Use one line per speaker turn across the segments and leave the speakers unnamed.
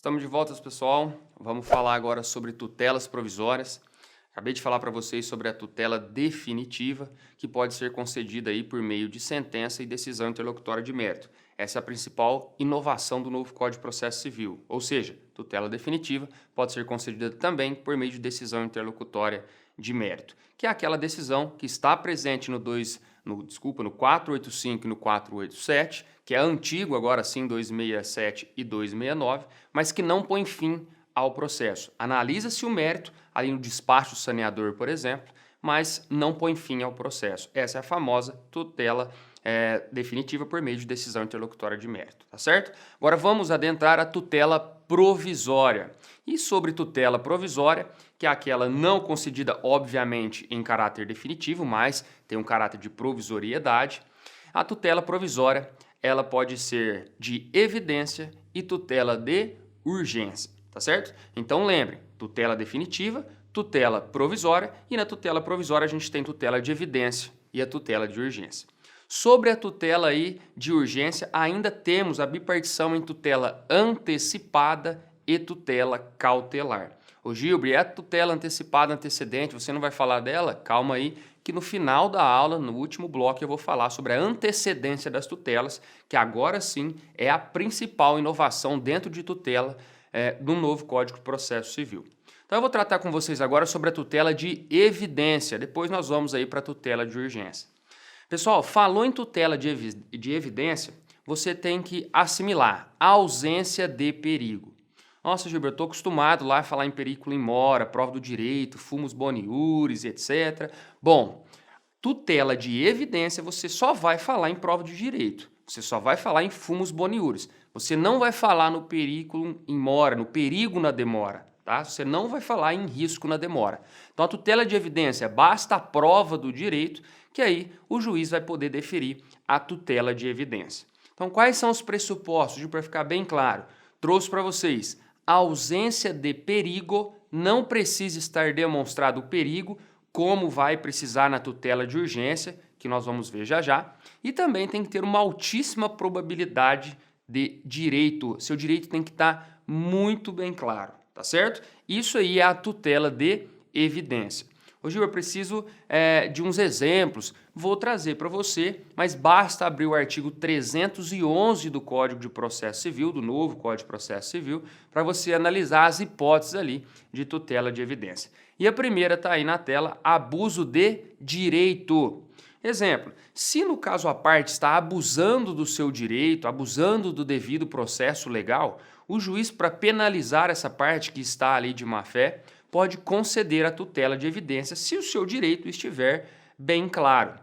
Estamos de volta, pessoal. Vamos falar agora sobre tutelas provisórias. Acabei de falar para vocês sobre a tutela definitiva, que pode ser concedida aí por meio de sentença e decisão interlocutória de mérito. Essa é a principal inovação do novo Código de Processo Civil, ou seja, tutela definitiva pode ser concedida também por meio de decisão interlocutória de mérito, que é aquela decisão que está presente no 485 e no 487, que é antigo agora sim 267 e 269, mas que não põe fim ao processo. Analisa-se o mérito, ali no despacho saneador, por exemplo, mas não põe fim ao processo. Essa é a famosa tutela definitiva por meio de decisão interlocutória de mérito, tá certo? Agora vamos adentrar a tutela provisória. E sobre tutela provisória, que é aquela não concedida, obviamente, em caráter definitivo, mas tem um caráter de provisoriedade, a tutela provisória ela pode ser de evidência e tutela de urgência, tá certo? Então lembre, tutela definitiva, tutela provisória e na tutela provisória a gente tem tutela de evidência e a tutela de urgência. Sobre a tutela aí de urgência, ainda temos a bipartição em tutela antecipada e tutela cautelar. Ô Gilbre, é a tutela antecipada antecedente, você não vai falar dela? Calma aí, que no final da aula, no último bloco, eu vou falar sobre a antecedência das tutelas, que agora sim é a principal inovação dentro de tutela do novo Código de Processo Civil. Então eu vou tratar com vocês agora sobre a tutela de evidência, depois nós vamos aí para a tutela de urgência. Pessoal, falou em tutela de evidência, você tem que assimilar a ausência de perigo. Nossa, Gilberto, eu estou acostumado lá a falar em periculo in mora, prova do direito, fumus boniuris, etc. Bom, tutela de evidência você só vai falar em prova de direito. Você só vai falar em fumus boniuris. Você não vai falar no periculo in mora, no perigo na demora. Tá? Você não vai falar em risco na demora. Então, a tutela de evidência basta a prova do direito, que aí o juiz vai poder deferir a tutela de evidência. Então, quais são os pressupostos? Para ficar bem claro, trouxe para vocês a ausência de perigo, não precisa estar demonstrado o perigo, como vai precisar na tutela de urgência, que nós vamos ver já já, e também tem que ter uma altíssima probabilidade de direito. Seu direito tem que estar muito bem claro, tá certo? Isso aí é a tutela de evidência. Hoje eu preciso de uns exemplos, vou trazer para você, mas basta abrir o artigo 311 do Código de Processo Civil, do novo Código de Processo Civil, para você analisar as hipóteses ali de tutela de evidência. E a primeira está aí na tela, abuso de direito. Exemplo, se no caso a parte está abusando do seu direito, abusando do devido processo legal, o juiz, para penalizar essa parte que está ali de má-fé, pode conceder a tutela de evidência se o seu direito estiver bem claro.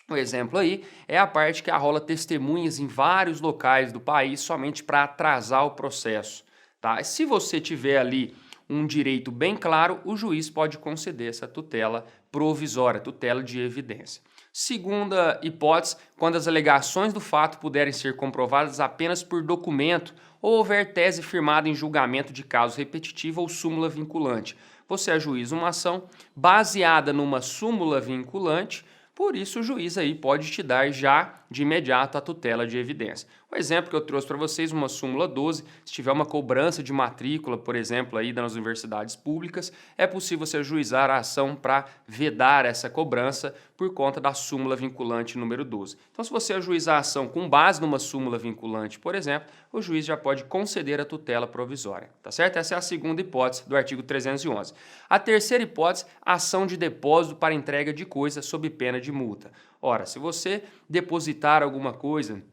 O exemplo aí é a parte que arrola testemunhas em vários locais do país somente para atrasar o processo. Tá? Se você tiver ali um direito bem claro, o juiz pode conceder essa tutela provisória, tutela de evidência. Segunda hipótese, quando as alegações do fato puderem ser comprovadas apenas por documento ou houver tese firmada em julgamento de caso repetitivo ou súmula vinculante. Você ajuiza uma ação baseada numa súmula vinculante, por isso o juiz aí pode te dar já de imediato a tutela de evidência. O exemplo que eu trouxe para vocês, uma súmula 12, se tiver uma cobrança de matrícula, por exemplo, aí das universidades públicas, é possível você ajuizar a ação para vedar essa cobrança por conta da súmula vinculante número 12. Então, se você ajuizar a ação com base numa súmula vinculante, por exemplo, o juiz já pode conceder a tutela provisória, tá certo? Essa é a segunda hipótese do artigo 311. A terceira hipótese, ação de depósito para entrega de coisa sob pena de multa. Ora, se você depositar alguma coisa,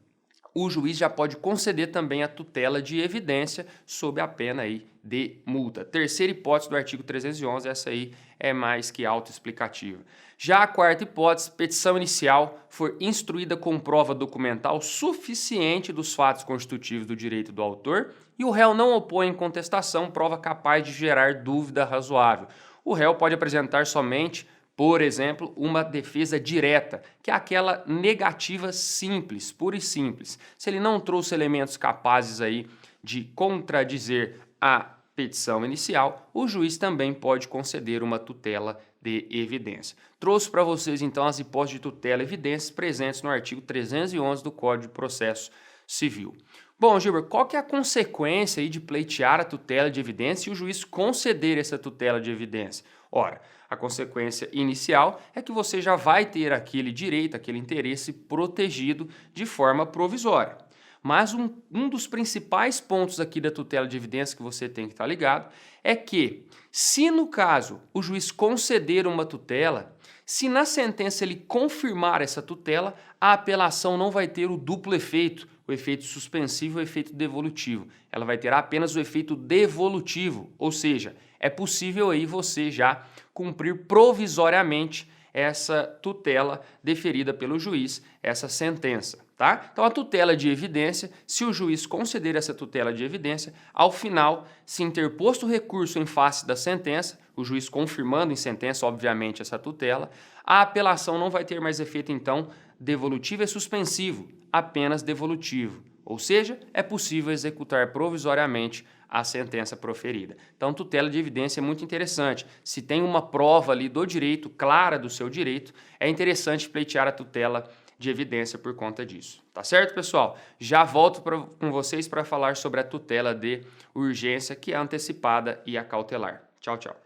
o juiz já pode conceder também a tutela de evidência sob a pena aí de multa. Terceira hipótese do artigo 311, essa aí é mais que autoexplicativa. Já a quarta hipótese, petição inicial for instruída com prova documental suficiente dos fatos constitutivos do direito do autor e o réu não opõe em contestação prova capaz de gerar dúvida razoável. O réu pode apresentar somente, por exemplo, uma defesa direta, que é aquela negativa simples, pura e simples. Se ele não trouxe elementos capazes aí de contradizer a petição inicial, o juiz também pode conceder uma tutela de evidência. Trouxe para vocês então as hipóteses de tutela e evidências presentes no artigo 311 do Código de Processo Civil. Bom, Gilbert, qual que é a consequência aí de pleitear a tutela de evidência e o juiz conceder essa tutela de evidência? Ora, a consequência inicial é que você já vai ter aquele direito, aquele interesse protegido de forma provisória. Mas um dos principais pontos aqui da tutela de evidência que você tem que estar ligado é que, se no caso o juiz conceder uma tutela, se na sentença ele confirmar essa tutela, a apelação não vai ter o duplo efeito, o efeito suspensivo e o efeito devolutivo. Ela vai ter apenas o efeito devolutivo, ou seja, é possível aí você já cumprir provisoriamente essa tutela deferida pelo juiz, essa sentença, tá? Então a tutela de evidência, se o juiz conceder essa tutela de evidência, ao final, se interposto recurso em face da sentença, o juiz confirmando em sentença, obviamente, essa tutela, a apelação não vai ter mais efeito, então, devolutivo e suspensivo, apenas devolutivo. Ou seja, é possível executar provisoriamente a sentença proferida. Então, tutela de evidência é muito interessante. Se tem uma prova ali do direito, clara do seu direito, é interessante pleitear a tutela de evidência por conta disso. Tá certo, pessoal? Já volto com vocês para falar sobre a tutela de urgência, que é a antecipada e a cautelar. Tchau, tchau.